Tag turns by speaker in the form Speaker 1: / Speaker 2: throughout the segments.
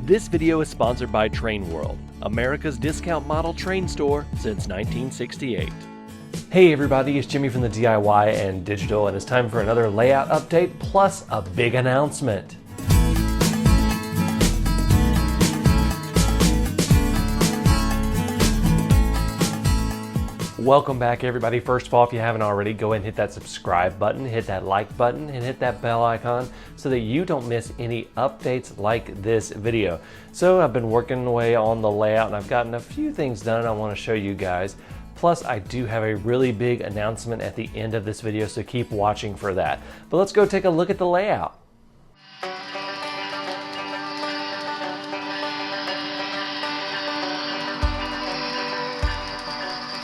Speaker 1: This video is sponsored by Train World, America's discount model train store since 1968. Hey everybody, it's Jimmy from the DIY and Digital, and it's time for another layout update plus a big announcement. Welcome back everybody. First of all, if you haven't already, go ahead and hit that subscribe button, hit that like button, and hit that bell icon so that you don't miss any updates like this video. So I've been working away on the layout and I've gotten a few things done I want to show you guys. Plus I do have a really big announcement at the end of this video, so keep watching for that. But let's go take a look at the layout.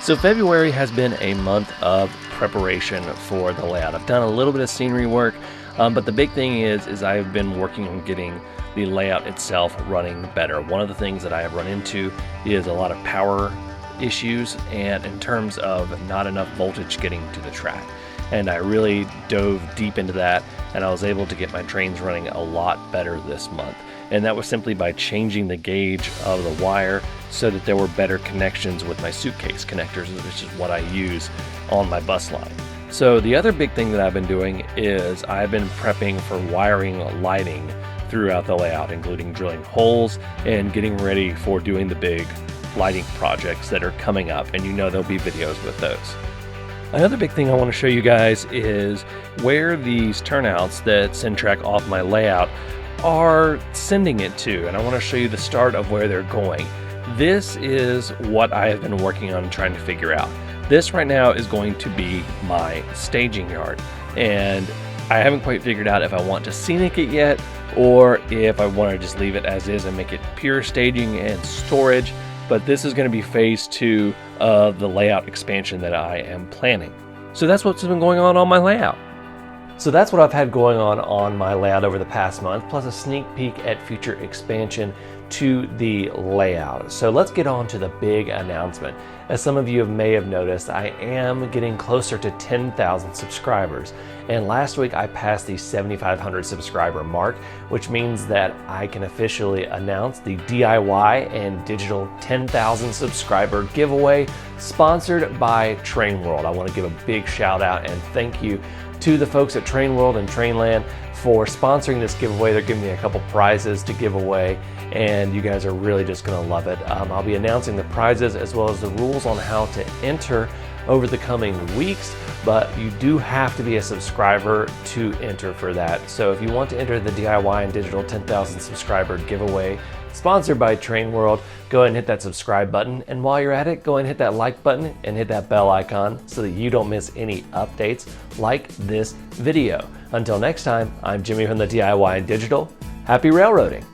Speaker 1: So February has been a month of preparation for the layout. I've done a little bit of scenery work, but the big thing is I've been working on getting the layout itself running better. One of the things that I have run into is a lot of power issues, and in terms of not enough voltage getting to the track. And I really dove deep into that, and I was able to get my trains running a lot better this month. And that was simply by changing the gauge of the wire so that there were better connections with my suitcase connectors, which is what I use on my bus line. So the other big thing that I've been doing is I've been prepping for wiring lighting throughout the layout, including drilling holes and getting ready for doing the big lighting projects that are coming up, and you know there'll be videos with those. Another big thing I want to show you guys is where these turnouts that send track off my layout are sending it to, and I want to show you the start of where they're going. This is what I have been working on trying to figure out. This right now is going to be my staging yard, and I haven't quite figured out if I want to scenic it yet or if I want to just leave it as is and make it pure staging and storage. But this is going to be phase 2 of the layout expansion that I am planning. So that's what's been going on my layout. So that's what I've had going on my layout over the past month, plus a sneak peek at future expansion to the layout. So let's get on to the big announcement. As some of you may have noticed, I am getting closer to 10,000 subscribers. And last week I passed the 7,500 subscriber mark, which means that I can officially announce the DIY and Digital 10,000 subscriber giveaway sponsored by Train World. I want to give a big shout out and thank you to the folks at Train World and Trainland for sponsoring this giveaway. They're giving me a couple prizes to give away, and you guys are really just going to love it. I'll be announcing the prizes as well as the rules on how to enter over the coming weeks, but you do have to be a subscriber to enter for that. So if you want to enter the DIY and Digital 10,000 subscriber giveaway sponsored by Train World, go ahead and hit that subscribe button, and while you're at it, go ahead and hit that like button and hit that bell icon so that you don't miss any updates like this video. Until next time, I'm Jimmy from the DIY and Digital. Happy railroading!